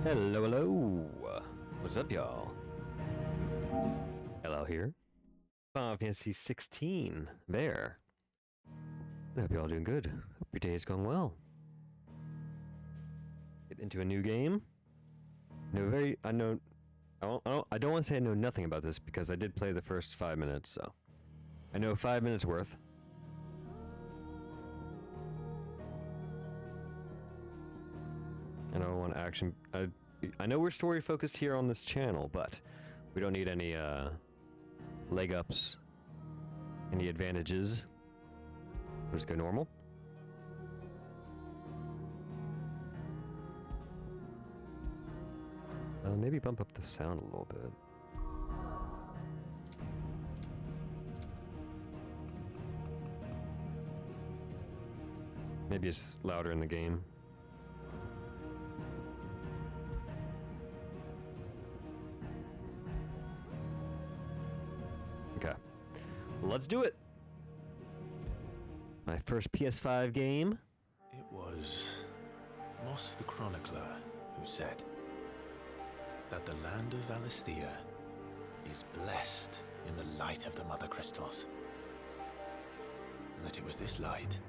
Hello, hello. What's up, y'all? Hello here. Final Fantasy 16. There. I hope y'all doing good. Hope your day is going well. Get into a new game. I don't want to say I know nothing about this because I did play the first 5 minutes, so I know 5 minutes worth. I don't want action. I know we're story focused here on this channel, but we don't need any leg ups, any advantages. We'll just go normal. Maybe bump up the sound a little bit. Maybe it's louder in the game. Okay. Let's do it! My first PS5 game. It was Moss the Chronicler who said that the land of Valisthea is blessed in the light of the Mother Crystals, and that it was this light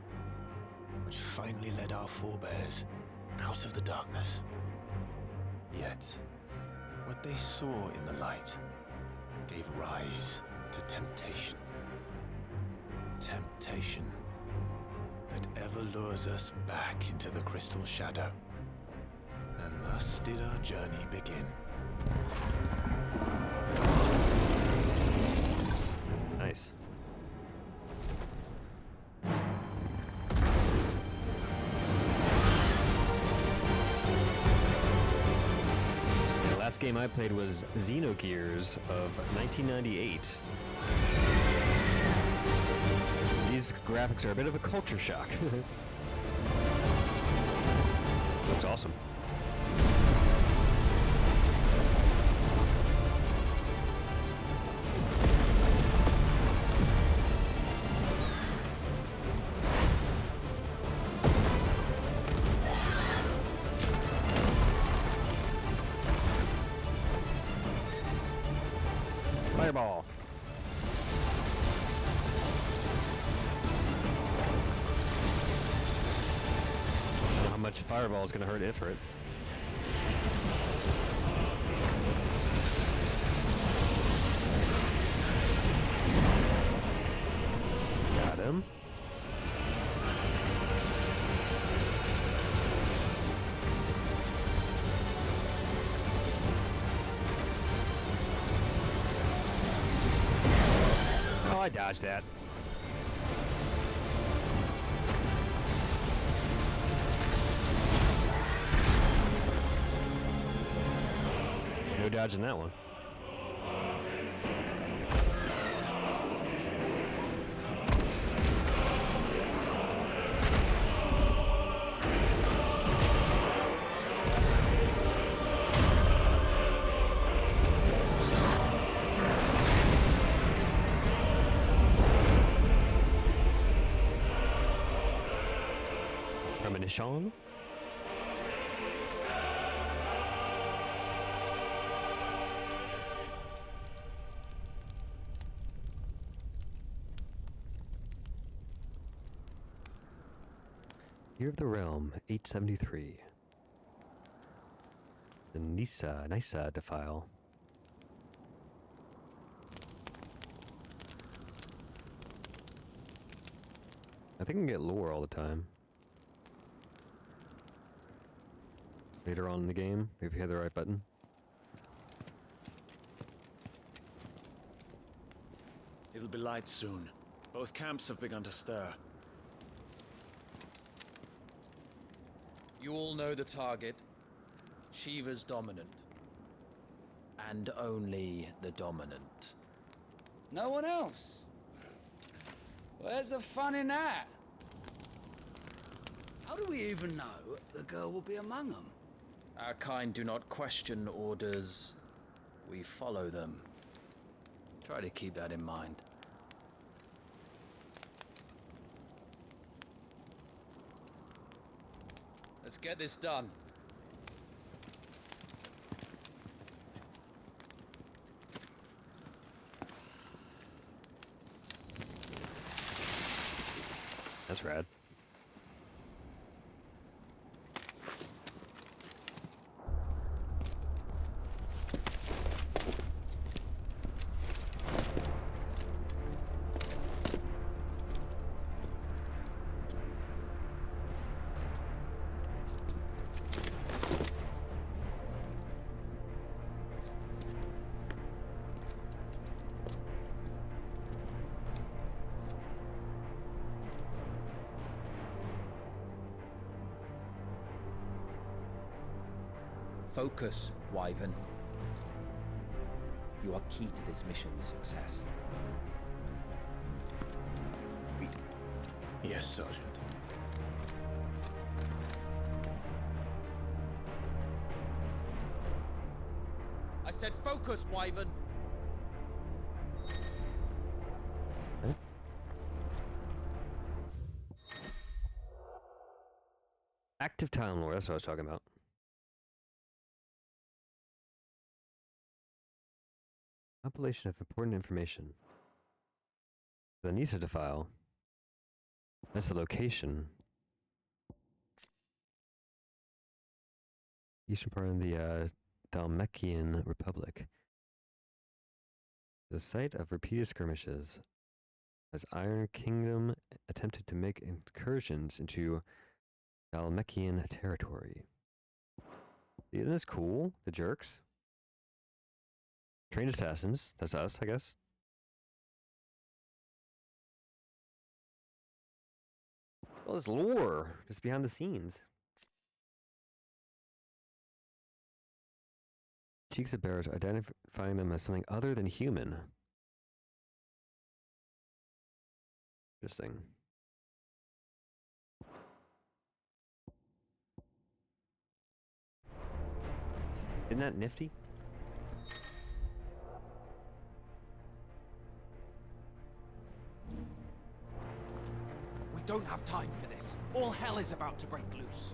which finally led our forebears out of the darkness. Yet, what they saw in the light gave rise to temptation. Temptation that ever lures us back into the crystal shadow. And thus did our journey begin. Nice. The last game I played was Xenogears of 1998. These graphics are a bit of a culture shock. Looks awesome. Fireball. How much fireball is going to hurt Ifrit? Got him. Oh, I dodged that. No dodging that one. Premonition. Year of the Realm, 873. The Nisa defile. I think I can get lore all the time. Later on in the game, if you hit the right button. It'll be light soon. Both camps have begun to stir. You all know the target. Shiva's dominant. And only the dominant. No one else? Where's the fun in that? How do we even know the girl will be among them? Our kind do not question orders. We follow them. Try to keep that in mind. Let's get this done. That's rad. Focus, Wyvern. You are key to this mission's success. Yes, Sergeant. I said focus, Wyvern. Active Time Lord, that's what I was talking about. Compilation of important information. The Nisada file. That's the location. Eastern part of the Dalmekian Republic. The site of repeated skirmishes as Iron Kingdom attempted to make incursions into Dalmekian territory. Isn't this cool? The jerks. Trained assassins. That's us, I guess. All this lore just behind the scenes. Cheeks of bears, identifying them as something other than human. Interesting. Isn't that nifty? We don't have time for this. All hell is about to break loose.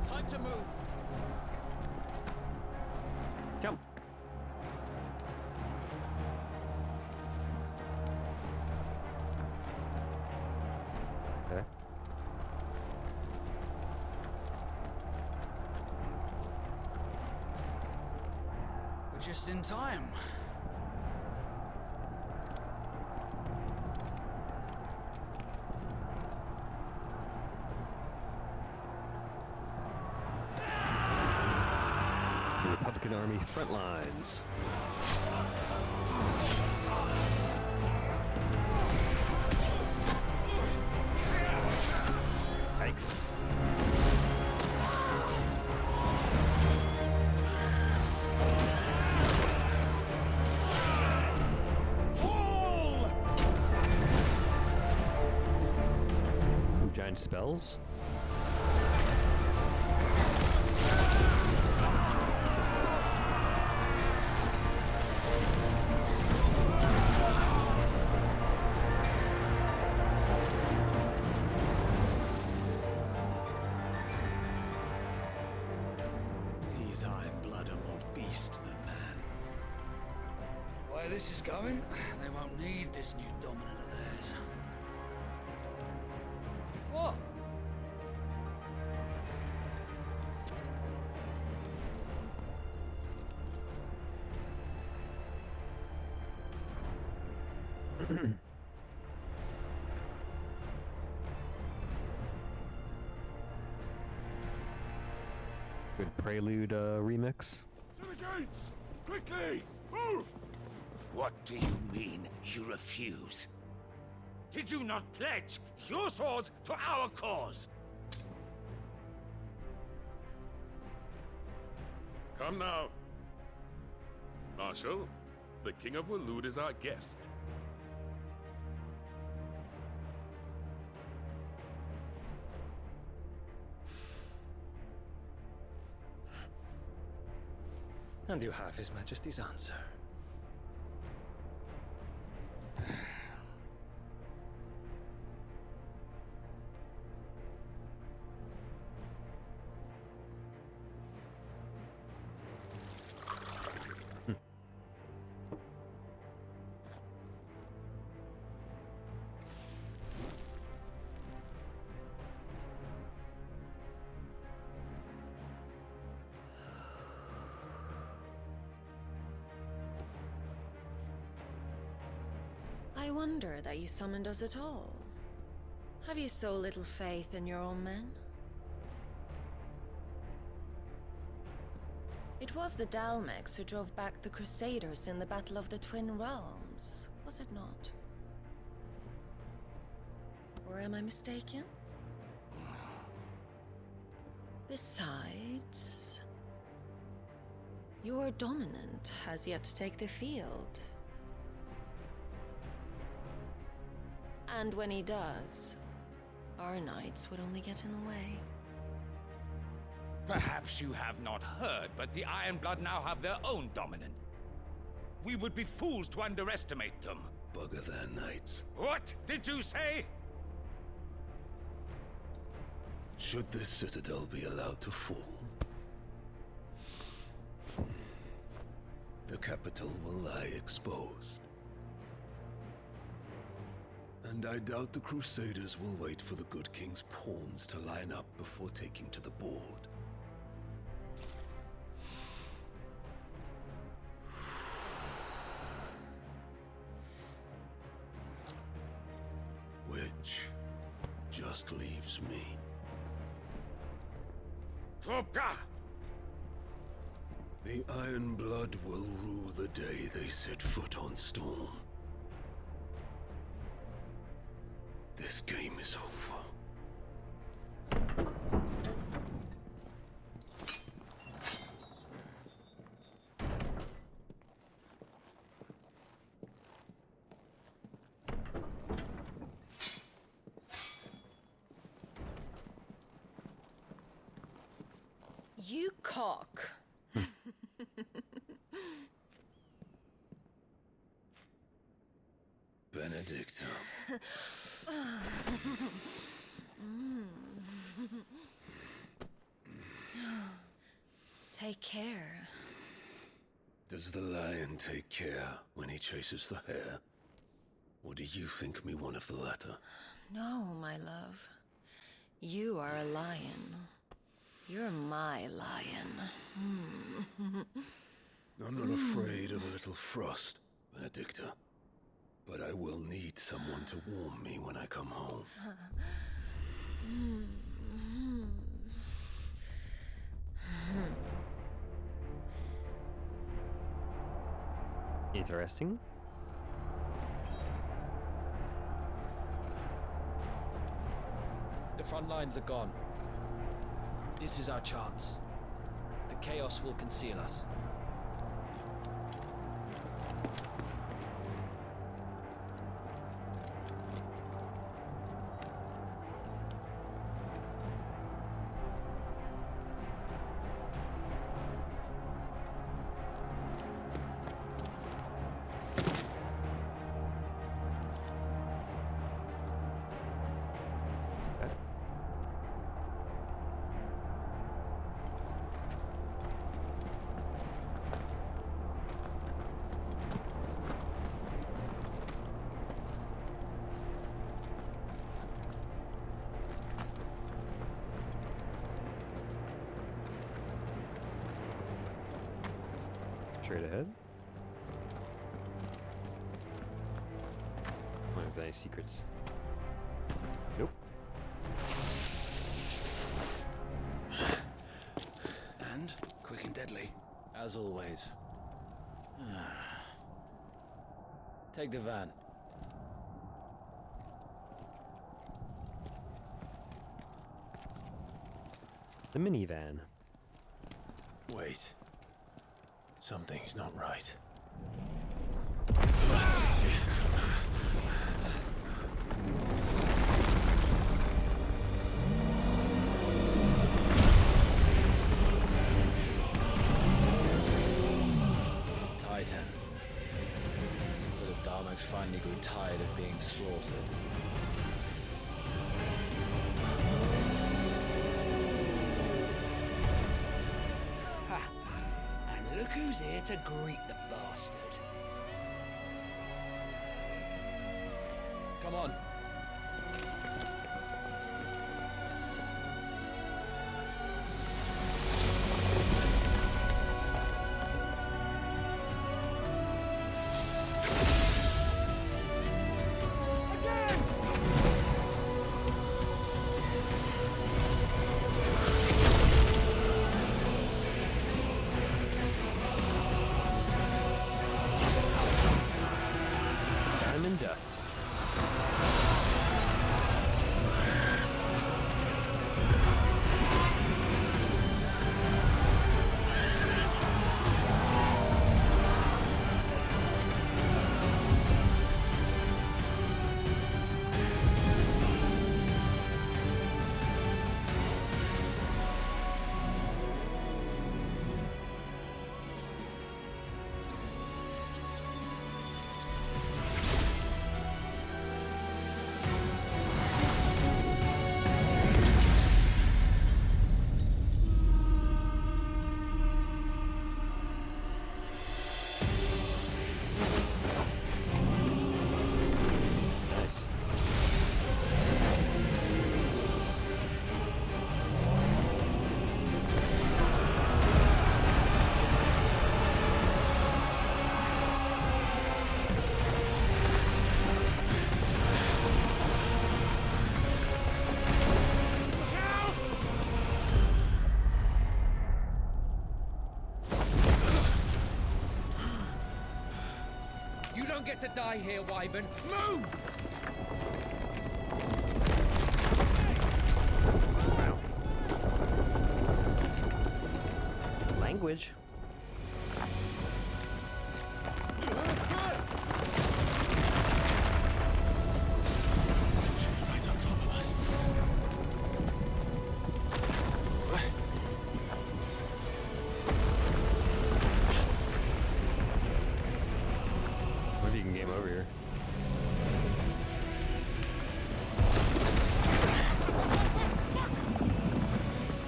Time to move. Jump. Okay. We're just in time. The Republican Army front lines. Yikes. Ooh, giant spells. These Iron Blood are more beast than man. The way this is going, they won't need this new dominant of theirs. What? Good prelude remix. To the gates! Quickly! Move! What do you mean, you refuse? Did you not pledge your swords to our cause? Come now. Marshal, the King of Waloed is our guest. And you have His Majesty's answer. I wonder that you summoned us at all. Have you so little faith in your own men? It was the Dalmex who drove back the Crusaders in the Battle of the Twin Realms, was it not? Or am I mistaken? Besides, your dominant has yet to take the field. And when he does, our knights would only get in the way. Perhaps you have not heard, but the Ironblood now have their own dominant. We would be fools to underestimate them. Bugger their knights. What did you say? Should this citadel be allowed to fall, the capital will lie exposed. And I doubt the Crusaders will wait for the good king's pawns to line up before taking to the board. Which just leaves me. Hopka! The Ironblood will rue the day they set foot on Storm. This game is over. You cock. Benedicta. Take care. Does the lion take care when he chases the hare? Or do you think me one of the latter? No, my love. You are a lion. You're my lion. I'm not afraid of a little frost, Benedicta. But I will need someone to warm me when I come home. Interesting. The front lines are gone. This is our chance. The chaos will conceal us. Straight ahead. Wonder if there's any secrets. Nope. And quick and deadly. As always. Take the van. The minivan. Wait. Something's not right. Titan. So the Dalmex finally grew tired of being slaughtered. Look who's here to greet the bastard. Come on. don't get to die here, Wyvern. Move! Wow. Language. Right on top of us. What if you can game over here?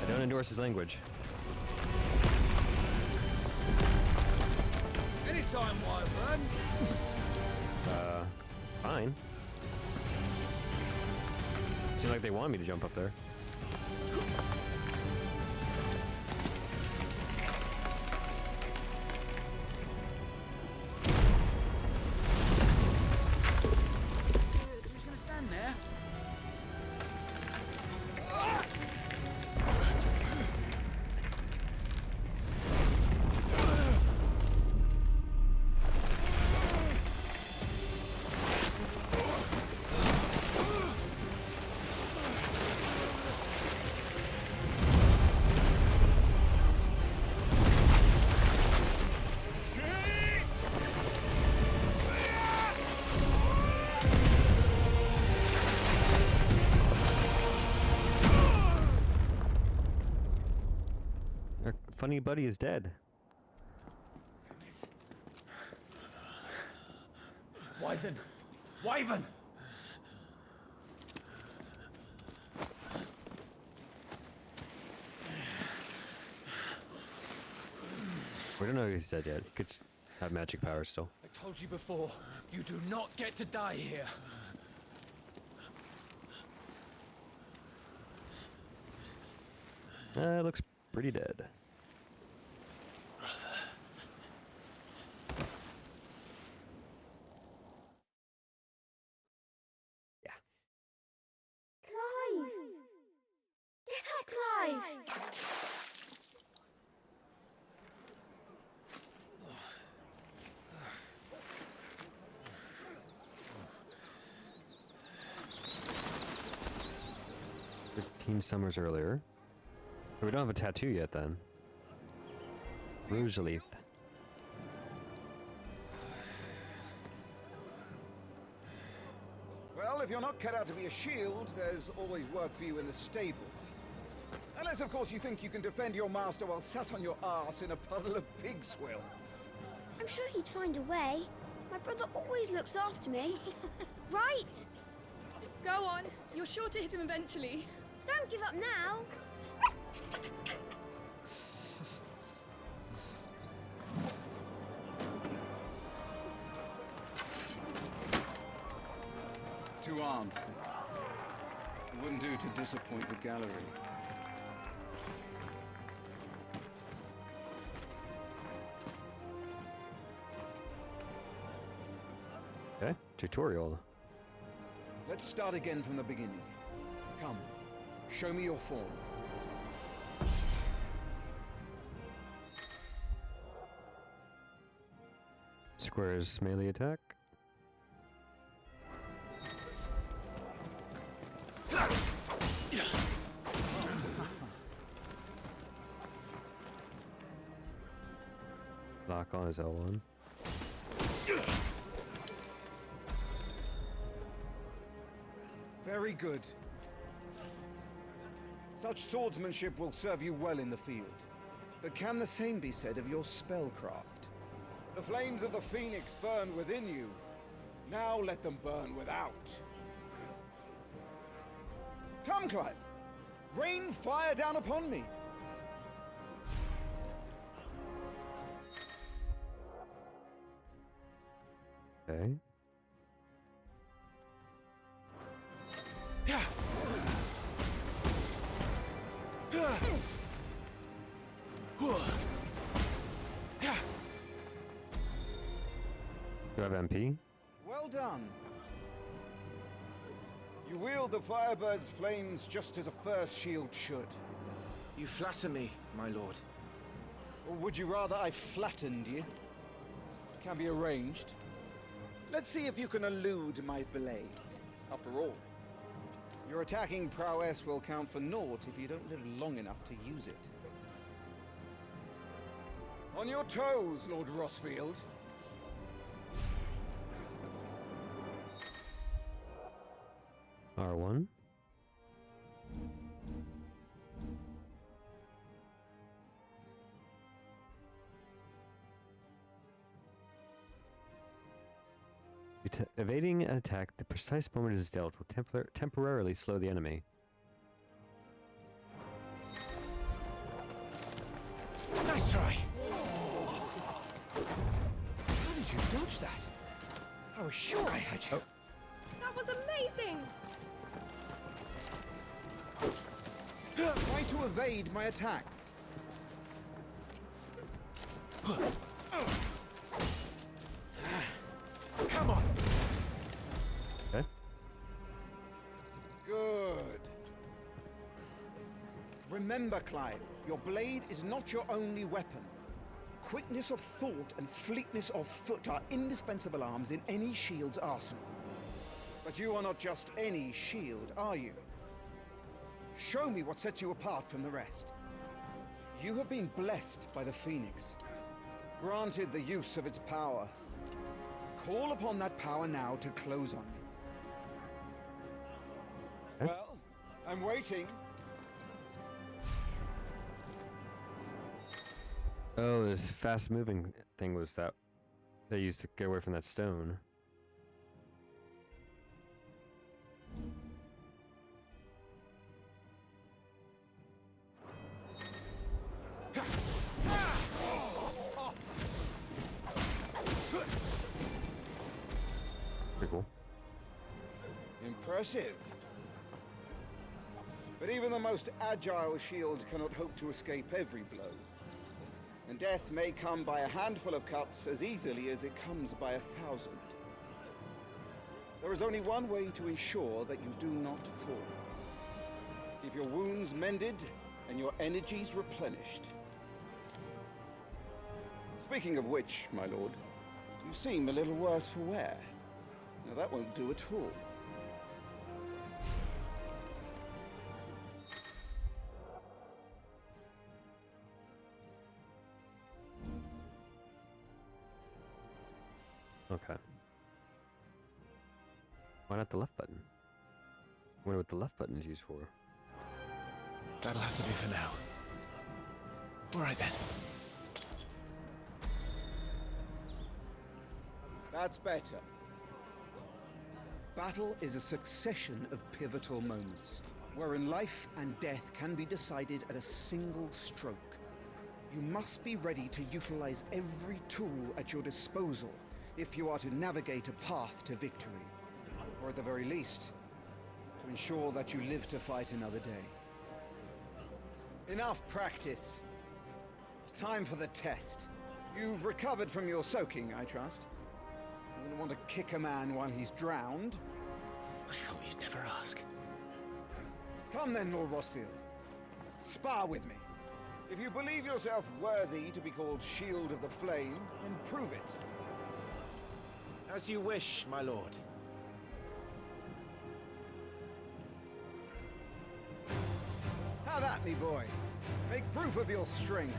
I don't endorse his language. Anytime, Wyvern. Fine. Seemed like they wanted me to jump up there. They're just gonna stand there. Our funny buddy is dead. Wyvern! Wyvern! We don't know if he's dead yet. He could have magic powers still. I told you before, you do not get to die here. Looks pretty dead. Yeah. Clive! Get up, Clive! Summers earlier. We don't have a tattoo yet then. Rouge Leaf. Well, if you're not cut out to be a shield, there's always work for you in the stables. Unless, of course, you think you can defend your master while sat on your arse in a puddle of pig swill. I'm sure he'd find a way. My brother always looks after me. Right? Go on. You're sure to hit him eventually. Don't give up now. Two arms, then. It wouldn't do to disappoint the gallery. Okay, tutorial. Let's start again from the beginning. Come, show me your form. Square's melee attack. Lock on his L1. Very good. Such swordsmanship will serve you well in the field. But can the same be said of your spellcraft? The flames of the Phoenix burn within you. Now let them burn without. Come, Clive. Rain fire down upon me. Okay. Do I have MP? Well done. You wield the Firebird's flames just as a first shield should. You flatter me, my lord. Or would you rather I flattened you? Can be arranged. Let's see if you can elude my blade. After all, your attacking prowess will count for naught if you don't live long enough to use it. On your toes, Lord Rossfield. R1. Evading an attack the precise moment it is dealt will temporarily slow the enemy. Nice try! How did you dodge that? I was sure I had you. That was amazing! Try to evade my attacks. Come on! Okay. Good. Remember, Clive, your blade is not your only weapon. Quickness of thought and fleetness of foot are indispensable arms in any shield's arsenal. But you are not just any shield, are you? Show me what sets you apart from the rest. You have been blessed by the Phoenix, granted the use of its power. Call upon that power now to close on me. Well, I'm waiting. Oh, this fast-moving thing was that they used to get away from that stone. Pretty cool. Impressive. But even the most agile shield cannot hope to escape every blow. And death may come by a handful of cuts as easily as it comes by 1,000. There is only one way to ensure that you do not fall. Keep your wounds mended and your energies replenished. Speaking of which, my lord, you seem a little worse for wear. Now that won't do at all. Okay. Why not the left button? I wonder what the left button is used for. That'll have to be for now. All right then. That's better. Battle is a succession of pivotal moments, wherein life and death can be decided at a single stroke. You must be ready to utilize every tool at your disposal if you are to navigate a path to victory, or at the very least, to ensure that you live to fight another day. Enough practice. It's time for the test. You've recovered from your soaking, I trust. You wouldn't want to kick a man while he's drowned. I thought you'd never ask. Come then, Lord Rossfield. Spar with me. If you believe yourself worthy to be called Shield of the Flame, then prove it. As you wish, my lord. How that, me boy? Make proof of your strength.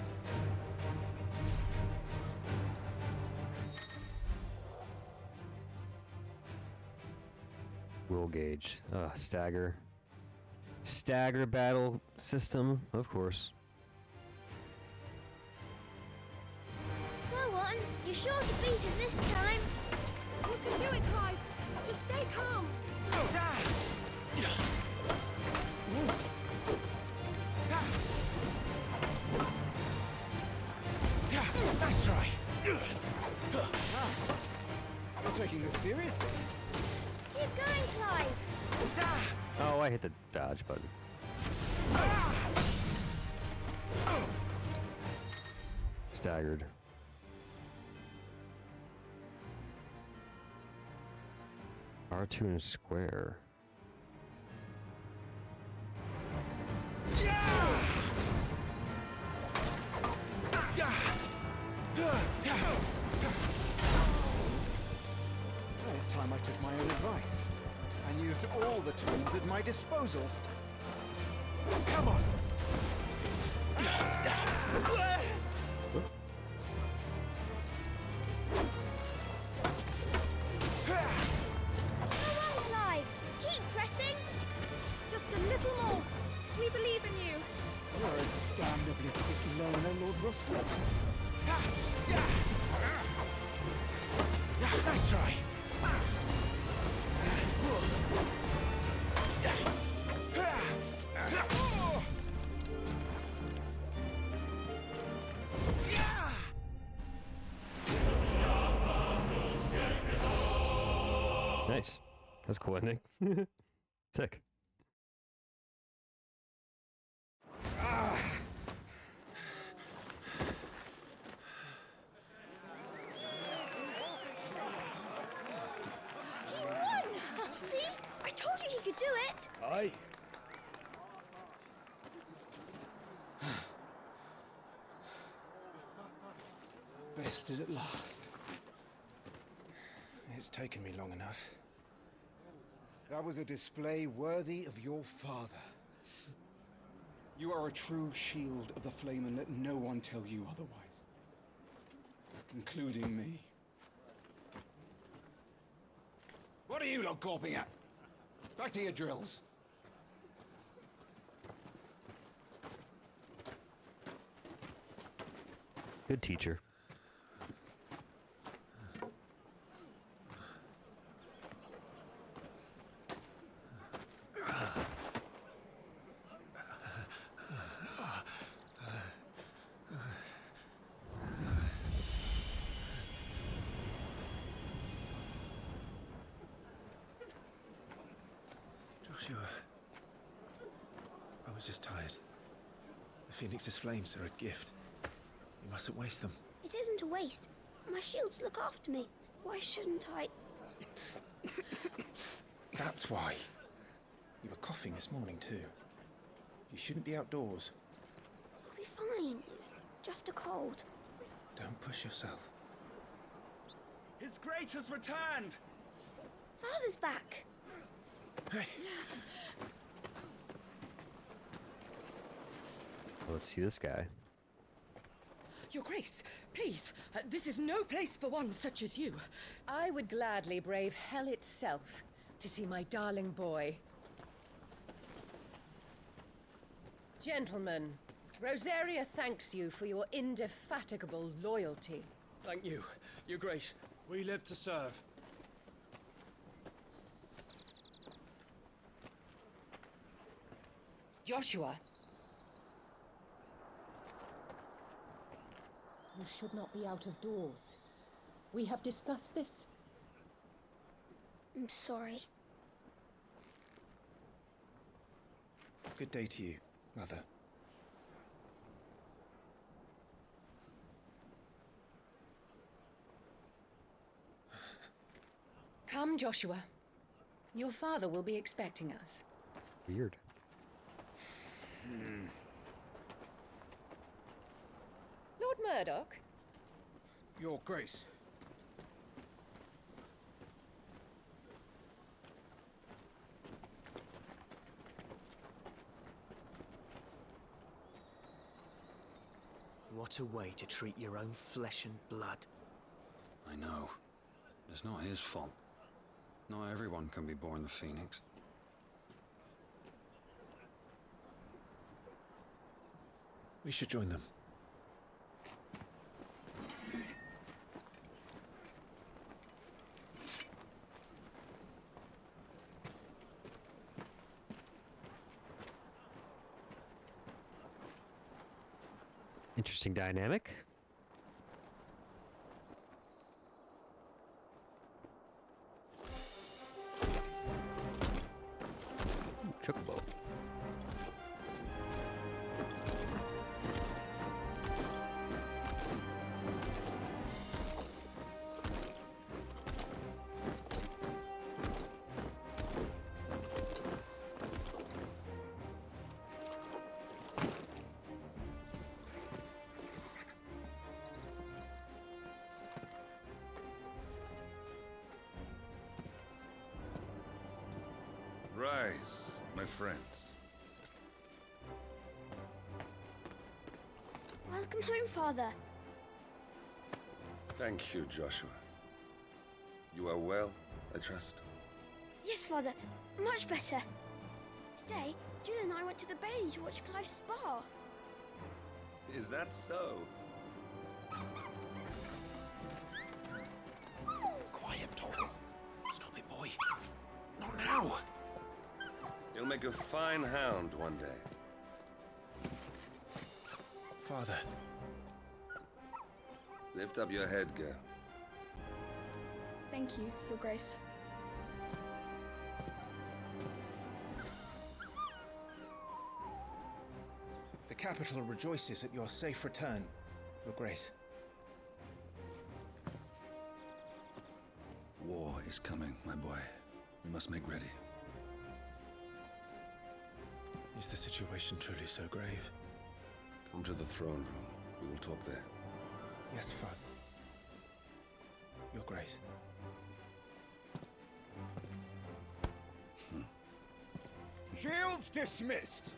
Will gauge. Stagger. Stagger battle system, of course. Go on, you're sure to beat him this time. You can do it, Clive. Just stay calm. Nice try. You're taking this seriously. Keep going, Clive. Oh, I hit the dodge button. Staggered. R2 and square. all the tools at my disposal. Come on! Keep pressing! Just a little more. We believe in you. You're a damnably quick learner, Lord Rusford. Nice try. Nice. That's cool ending. Sick. He won! See? I told you he could do it! Aye. Bested at last. It's taken me long enough. That was a display worthy of your father. You are a true shield of the flame, and let no one tell you otherwise. Including me. What are you lot gawping at? Back to your drills. Good teacher. Joshua, I was just tired. The Phoenix's flames are a gift. You mustn't waste them. It isn't a waste. My shields look after me. Why shouldn't I? That's why. You were coughing this morning too. You shouldn't be outdoors. I'll be fine. It's just a cold. Don't push yourself. His Grace has returned! Father's back. Hey. Let's see this guy. Your Grace, please, this is no place for one such as you. I would gladly brave hell itself to see my darling boy. Gentlemen, Rosaria thanks you for your indefatigable loyalty. Thank you, Your Grace. We live to serve. Joshua, You should not be out of doors. We have discussed this. I'm sorry. Good day to you, Mother. Come, Joshua. Your father will be expecting us. Weird. Lord Murdoch? Your Grace. What a way to treat your own flesh and blood. I know. It's not his fault. Not everyone can be born the Phoenix. We should join them. Interesting dynamic. Chocobo. Rise, my friends. Welcome home, Father. Thank you, Joshua. You are well, I trust? Yes, Father. Much better. Today, Jill and I went to the Bailey to watch Clive's spa. Is that so? Quiet, Torgal. Stop it, boy. Not now. You'll make a fine hound one day. Father. Lift up your head, girl. Thank you, Your Grace. The capital rejoices at your safe return, Your Grace. War is coming, my boy. We must make ready. Is the situation truly so grave? Come to the throne room. We will talk there. Yes, Father. Your Grace. Shields dismissed.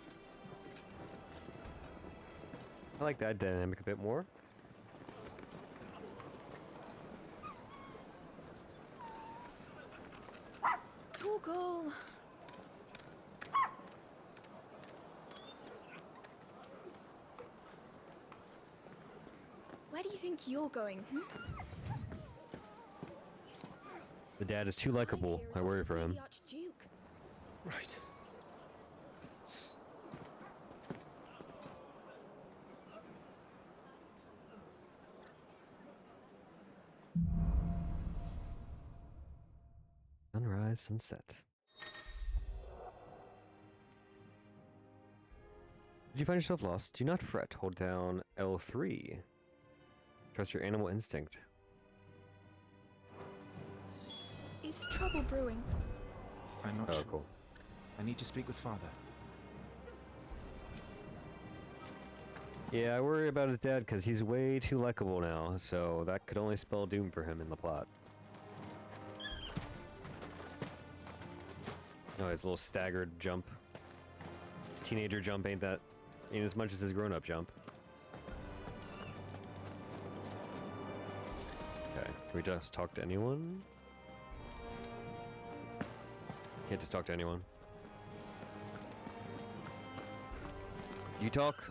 I like that dynamic a bit more. Torgal! Where do you think you're going? The dad is too likable. I worry for him. The Archduke. Right. Sunrise, sunset. Did you find yourself lost? Do not fret. Hold down L3. Trust your animal instinct. Is trouble brewing? I'm not sure. Cool. I need to speak with Father. Yeah, I worry about his dad because he's way too likable now, so that could only spell doom for him in the plot. Oh, his little staggered jump. His teenager jump ain't as much as his grown-up jump. Okay, can we just talk to anyone? Can't just talk to anyone. You talk?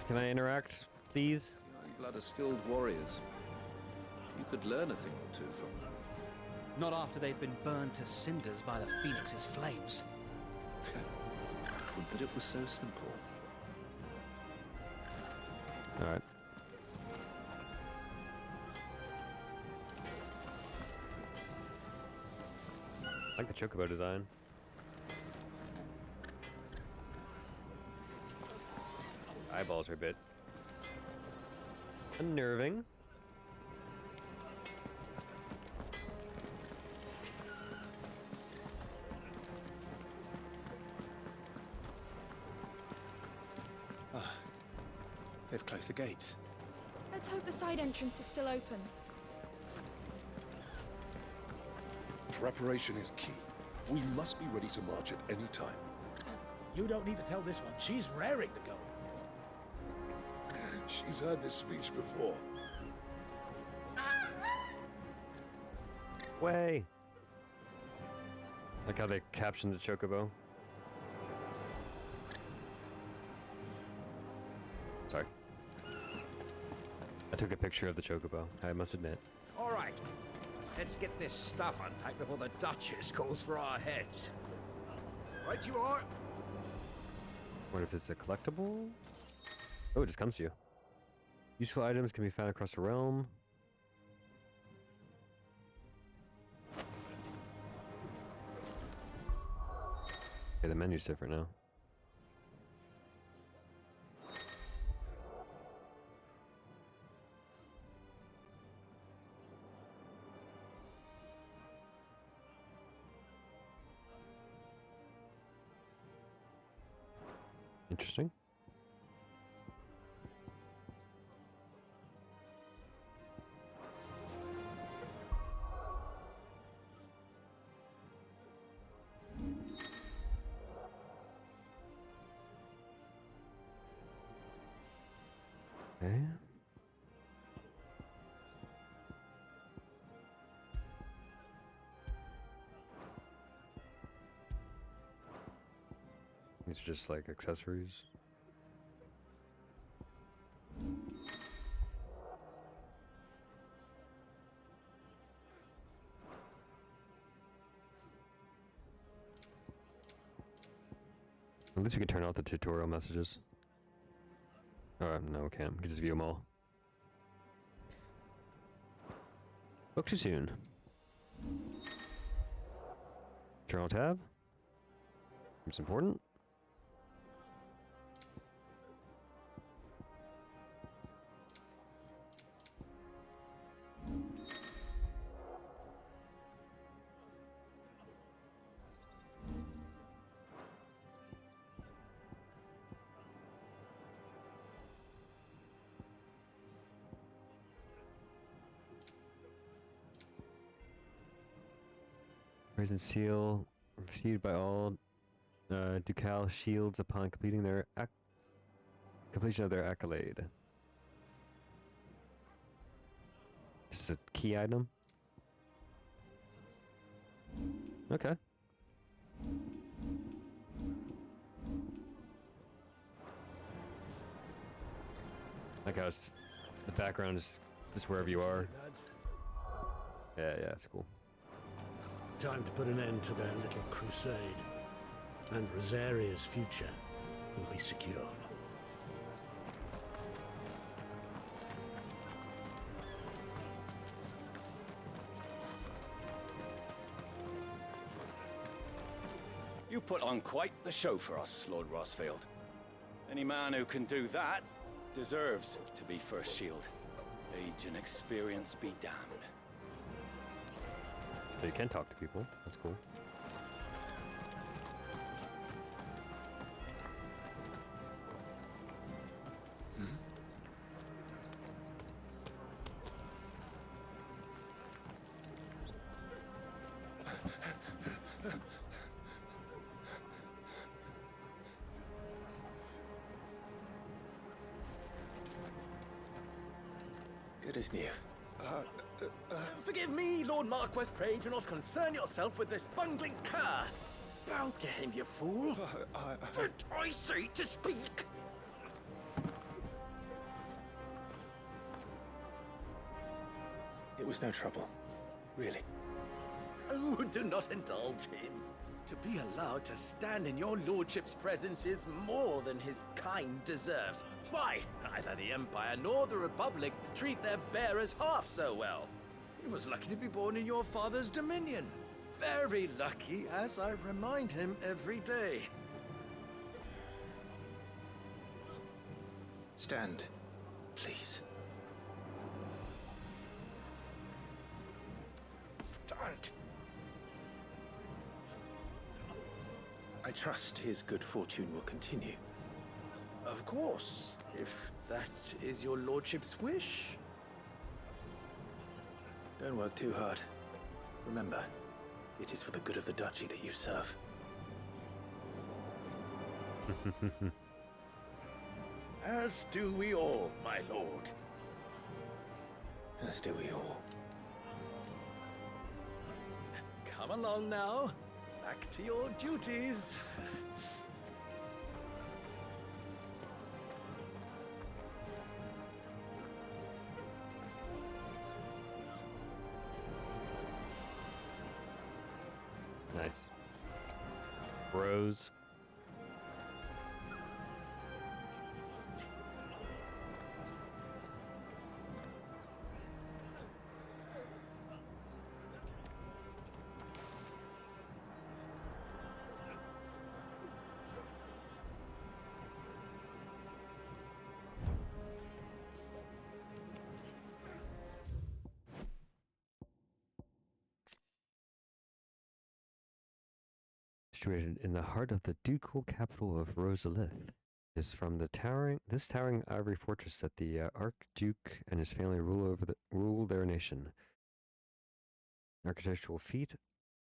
Can I interact, please? Young blood are skilled warriors. You could learn a thing or two from them. Not after they've been burned to cinders by the Phoenix's flames. Would that it was so simple. Alright. I like the chocobo design. Eyeballs are a bit unnerving. They've closed the gates. Let's hope the side entrance is still open. Preparation is key. We must be ready to march at any time. You don't need to tell this one. She's raring to go. She's heard this speech before. Way. Like how they captioned the chocobo. Sorry. I took a picture of the chocobo, I must admit. All right. Let's get this stuff unpacked before the Duchess calls for our heads. Right you are. What if this is a collectible? Oh, it just comes to you. Useful items can be found across the realm. Okay, the menu's different now. Interesting. Okay. These are just like accessories. At least we can turn off the tutorial messages. Oh, no, we can't. We can just view them all. Book too soon. Journal tab. It's important. Present seal received by all Ducal shields upon completing their completion of their accolade. Just a key item. Okay. Like how it's, the background is just wherever you are. Yeah, it's cool. Time to put an end to their little crusade, and Rosaria's future will be secure. You put on quite the show for us, Lord Rossfield. Any man who can do that deserves to be First Shield. Age and experience be damned. So you can talk to people. That's cool. Good as new. Forgive me, Lord Marquess, pray do not concern yourself with this bungling cur. Bow to him, you fool. Did I say to speak? It was no trouble, really. Oh, do not indulge him. To be allowed to stand in your lordship's presence is more than his kind deserves. Why, neither the Empire nor the Republic treat their bearers half so well. He was lucky to be born in your father's dominion. Very lucky, as I remind him every day. Stand, please. Stand. I trust his good fortune will continue. Of course, if that is your lordship's wish. Don't work too hard. Remember, it is for the good of the duchy that you serve. As do we all, my lord. As do we all. Come along now. Back to your duties. Nice. Bros. Situated in the heart of the ducal capital of Rosalith, is from the towering ivory fortress that the Archduke and his family rule their nation. An architectural feat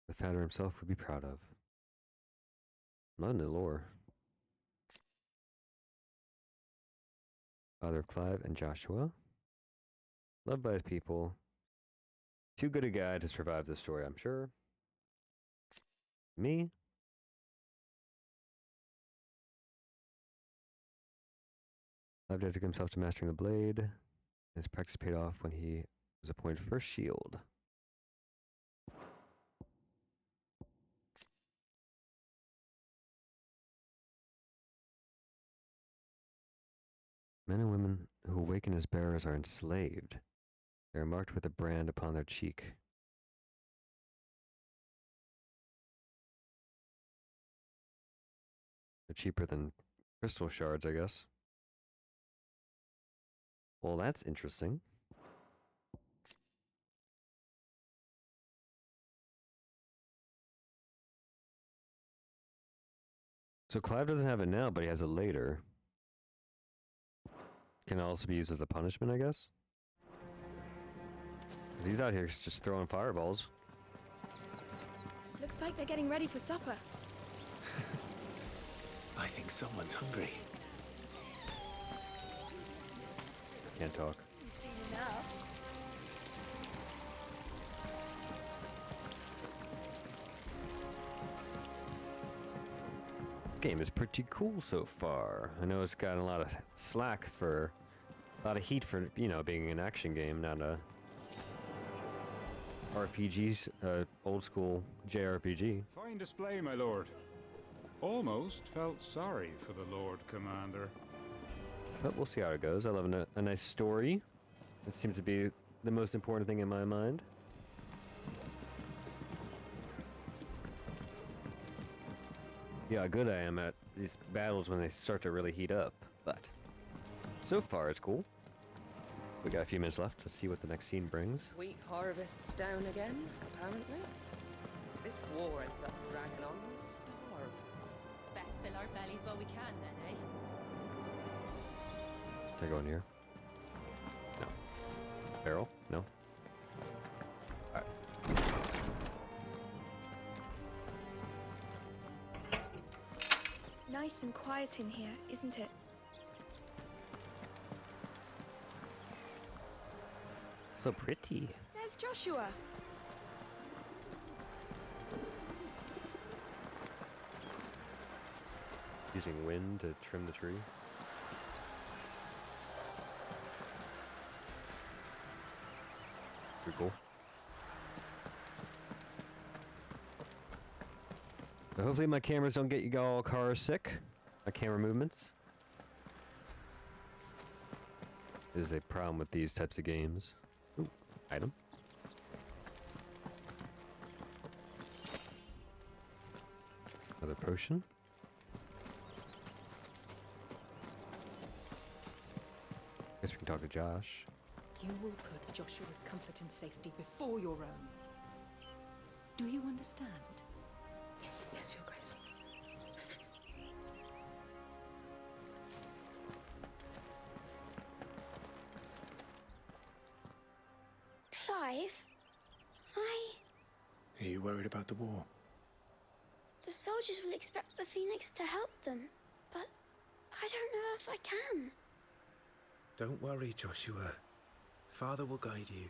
the founder himself would be proud of. Not in the lore. Father of Clive and Joshua. Loved by his people. Too good a guy to survive this story, I'm sure. Me? Clive dedicated himself to mastering the blade. His practice paid off when he was appointed first shield. Men and women who awaken as bearers are enslaved. They are marked with a brand upon their cheek. They're cheaper than crystal shards, I guess. Well, that's interesting. So Clive doesn't have it now, but he has it later. Can also be used as a punishment, I guess. 'Cause he's out here just throwing fireballs. Looks like they're getting ready for supper. I think someone's hungry. Can't talk. You've seen enough. This game is pretty cool so far. I know it's gotten a lot of slack for, a lot of heat for, you know, being an action game, not a RPGs, old school JRPG. Fine display, my lord. Almost felt sorry for the Lord Commander. But we'll see how it goes. I love a nice story. It seems to be the most important thing in my mind. Yeah, how good I am at these battles when they start to really heat up. But so far, it's cool. We got a few minutes left to see what the next scene brings. Wheat harvest's down again, apparently. If this war ends up dragging on, we'll starve. Best fill our bellies while we can, then, eh? Can I go in here? No. Barrel? No. Alright. Nice and quiet in here, isn't it? So pretty. There's Joshua. Using wind to trim the tree. Pretty cool. So hopefully my cameras don't get you all car sick. My camera movements. There's a problem with these types of games. Ooh, item. Another potion. Guess we can talk to Josh. You will put Joshua's comfort and safety before your own. Do you understand? Yes, Your Grace. Clive, Are you worried about the war? the soldiers will expect the Phoenix to help them, but I don't know if I can. Don't worry, Joshua. Father will guide you.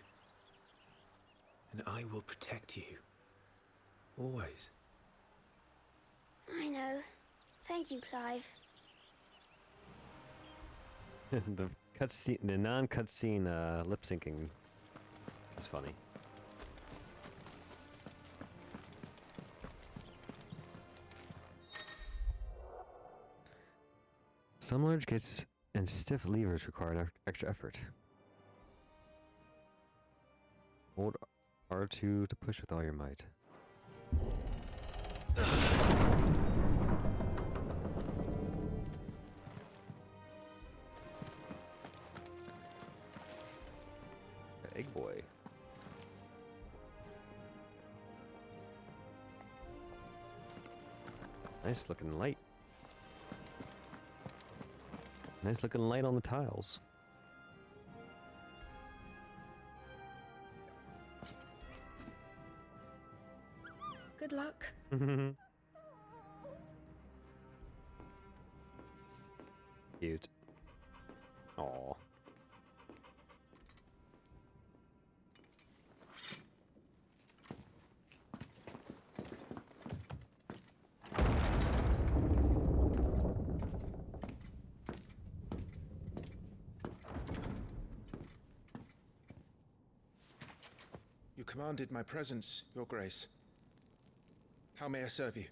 And I will protect you. Always. I know. Thank you, Clive. The cutscene, the non-cutscene lip syncing is funny. Some large gates and stiff levers require extra effort. Hold R2 to push with all your might. Egg boy. Nice looking light. Nice looking light on the tiles. Good luck. Cute. Aww. commanded my presence, Your Grace. How may I serve you?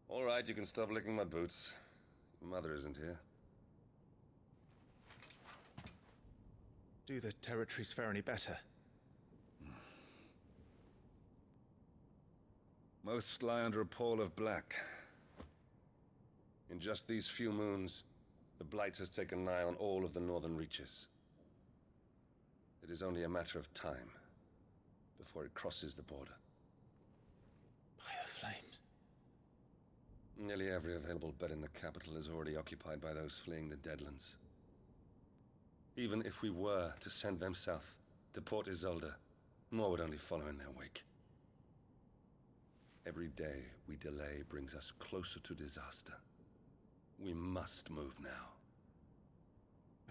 All right, you can stop licking my boots. Your mother isn't here. Do the territories fare any better? Most lie under a pall of black. In just these few moons, the Blight has taken nigh on all of the northern reaches. It is only a matter of time before it crosses the border. By the flames. Nearly every available bed in the capital is already occupied by those fleeing the Deadlands. Even if we were to send them south to Port Isolde, more would only follow in their wake. Every day we delay brings us closer to disaster. We must move now.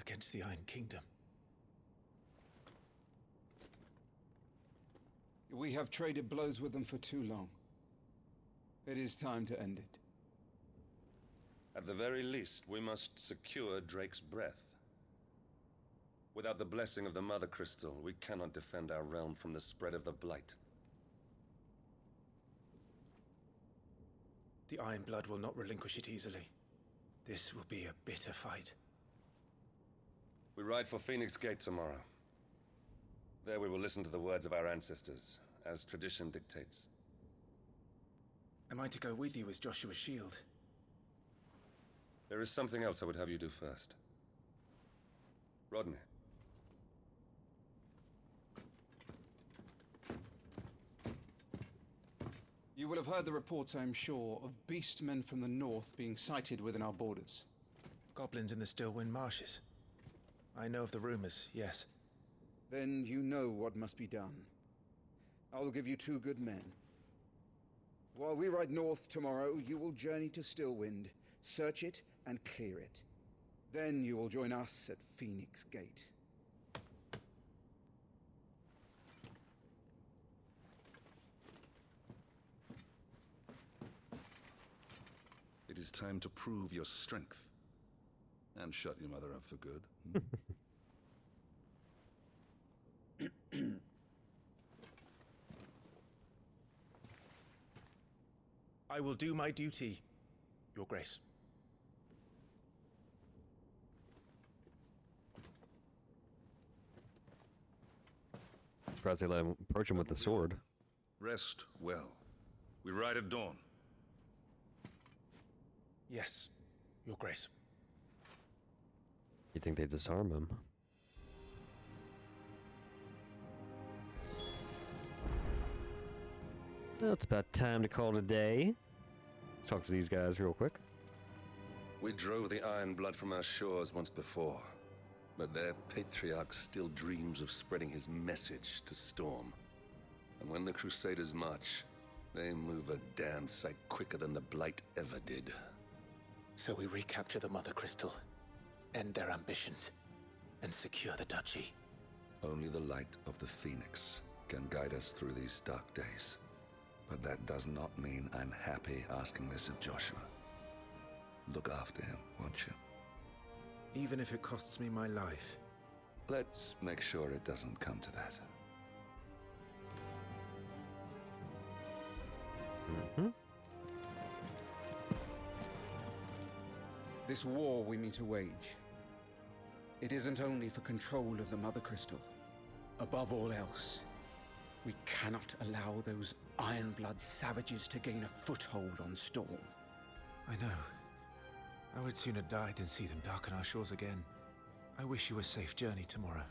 Against the Iron Kingdom. We have traded blows with them for too long. It is time to end it. At the very least, we must secure Drake's breath. Without the blessing of the Mother Crystal, we cannot defend our realm from the spread of the Blight. The Iron Blood will not relinquish it easily. This will be a bitter fight. We ride for Phoenix Gate tomorrow. There we will listen to the words of our ancestors, as tradition dictates. Am I to go with you as Joshua's shield? There is something else I would have you do first. Rodney. You will have heard the reports, I am sure, of beastmen from the north being sighted within our borders. Goblins in the Stillwind Marshes. I know of the rumors, yes. Then you know what must be done. I will give you 2 good men. While we ride north tomorrow, you will journey to Stillwind, search it, and clear it. Then you will join us at Phoenix Gate. It is time to prove your strength. And shut your mother up for good. I will do my duty, Your Grace. Surprised they let him approach him with the sword. Rest well. We ride at dawn. Yes, Your Grace. You think they disarm him? Well, it's about time to call it a day. Let's talk to these guys real quick. We drove the Iron Blood from our shores once before, but their patriarch still dreams of spreading his message to Storm. And when the Crusaders march, they move a damn sight quicker than the Blight ever did. So we recapture the Mother Crystal, end their ambitions, and secure the duchy. Only the light of the Phoenix can guide us through these dark days. But that does not mean I'm happy asking this of Joshua. Look after him, won't you? Even if it costs me my life. Let's make sure it doesn't come to that. This war we mean to wage, it isn't only for control of the Mother Crystal. Above all else, we cannot allow those Ironblood savages to gain a foothold on Storm. I know. I would sooner die than see them darken our shores again. I wish you a safe journey tomorrow.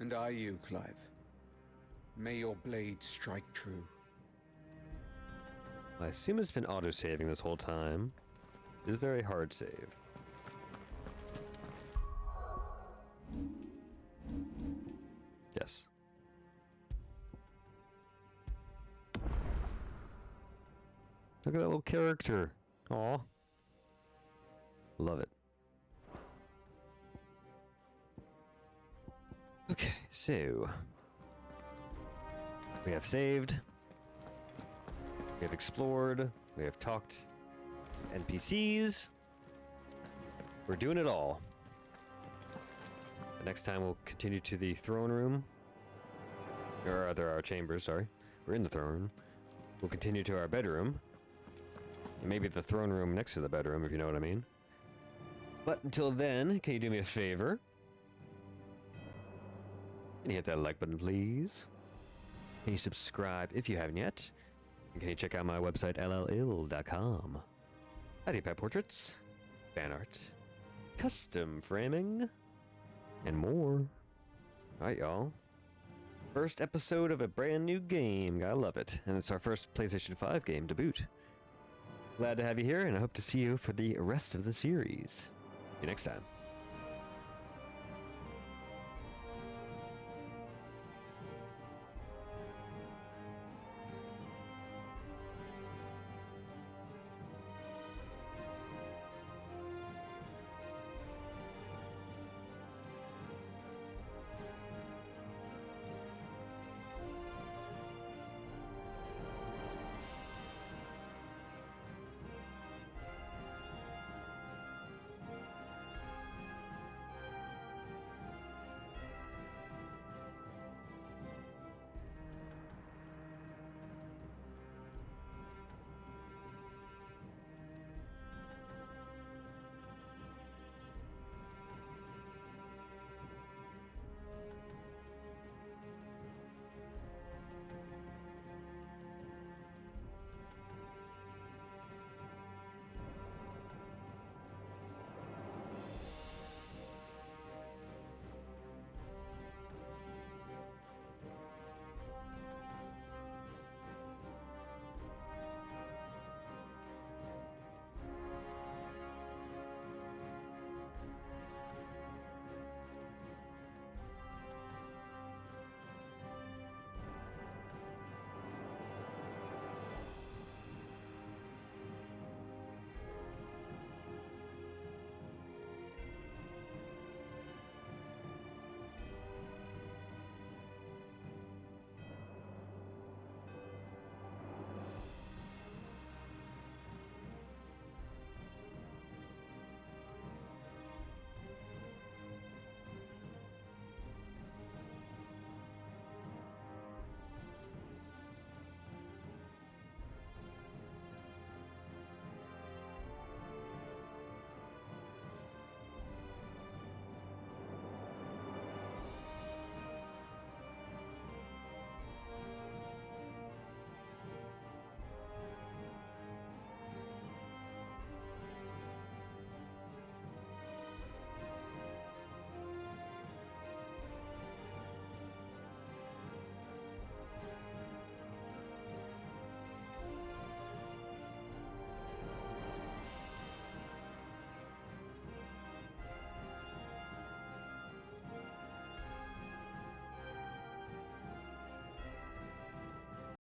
And I you, Clive. May your blade strike true. I assume it's been auto-saving this whole time. Is there a hard save? Yes. Look at that little character. Aw. Love it. Okay, so we have saved. We have explored. We have talked NPCs. We're doing it all. But next time we'll continue to the throne room Or there are chambers, sorry. We're in the throne room. We'll continue to our bedroom. And maybe the throne room next to the bedroom, if you know what I mean. But until then, can you do me a favor? Can you hit that like button, please? Can you subscribe if you haven't yet? And can you check out my website, llill.com? I do pet portraits, fan art, custom framing, and more. Alright, y'all. First episode of a brand new game. Gotta love it. And it's our first PlayStation 5 game to boot. Glad to have you here, and I hope to see you for the rest of the series. See you next time.